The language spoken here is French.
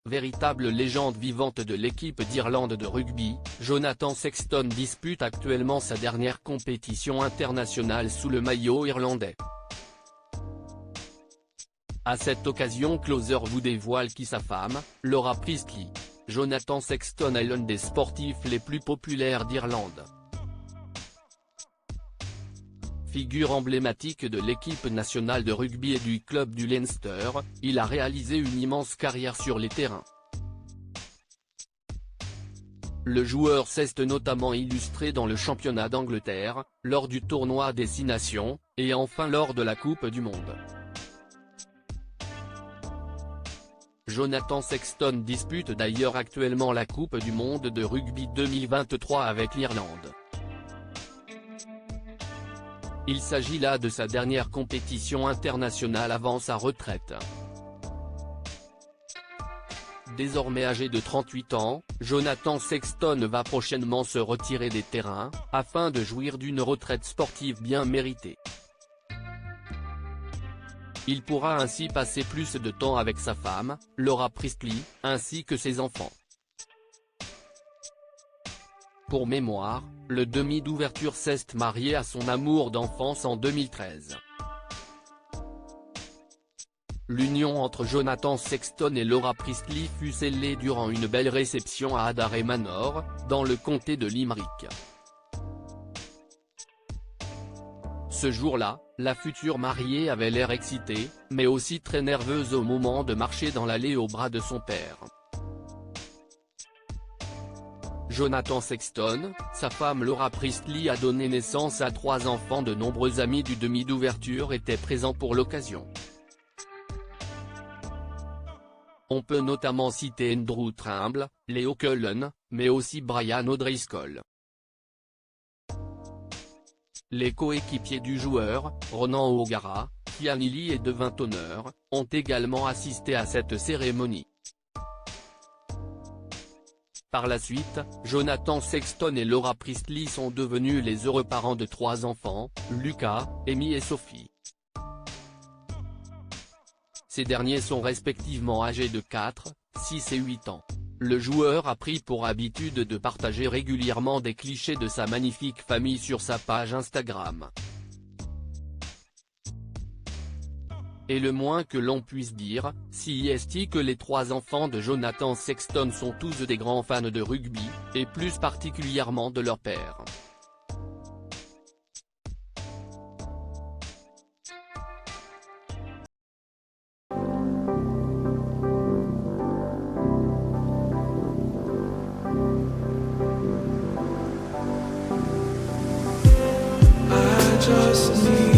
Véritable légende vivante de l'équipe d'Irlande de rugby, Jonathan Sexton dispute actuellement sa dernière compétition internationale sous le maillot irlandais. À cette occasion, Closer vous dévoile qui sa femme, Laura Priestley. Jonathan Sexton est l'un des sportifs les plus populaires d'Irlande. Figure emblématique de l'équipe nationale de rugby et du club du Leinster, il a réalisé une immense carrière sur les terrains. Le joueur s'est notamment illustré dans le championnat d'Angleterre, lors du tournoi des 6 Nations, et enfin lors de la Coupe du Monde. Jonathan Sexton dispute d'ailleurs actuellement la Coupe du Monde de rugby 2023 avec l'Irlande. Il s'agit là de sa dernière compétition internationale avant sa retraite. Désormais âgé de 38 ans, Jonathan Sexton va prochainement se retirer des terrains, afin de jouir d'une retraite sportive bien méritée. Il pourra ainsi passer plus de temps avec sa femme, Laura Priestley, ainsi que ses enfants. Pour mémoire, le demi d'ouverture s'est marié à son amour d'enfance en 2013. L'union entre Jonathan Sexton et Laura Priestley fut scellée durant une belle réception à Adare Manor, dans le comté de Limerick. Ce jour-là, la future mariée avait l'air excitée, mais aussi très nerveuse au moment de marcher dans l'allée au bras de son père. Jonathan Sexton, sa femme Laura Priestley a donné naissance à 3 enfants. De nombreux amis du demi d'ouverture étaient présents pour l'occasion. On peut notamment citer Andrew Trimble, Leo Cullen, mais aussi Brian O'Driscoll. Les coéquipiers du joueur, Ronan O'Gara, Cian Healy et Devin Toner, ont également assisté à cette cérémonie. Par la suite, Jonathan Sexton et Laura Priestley sont devenus les heureux parents de 3 enfants, Lucas, Amy et Sophie. Ces derniers sont respectivement âgés de 4, 6 et 8 ans. Le joueur a pris pour habitude de partager régulièrement des clichés de sa magnifique famille sur sa page Instagram. Et le moins que l'on puisse dire, si est que les 3 enfants de Jonathan Sexton sont tous des grands fans de rugby, et plus particulièrement de leur père. I just need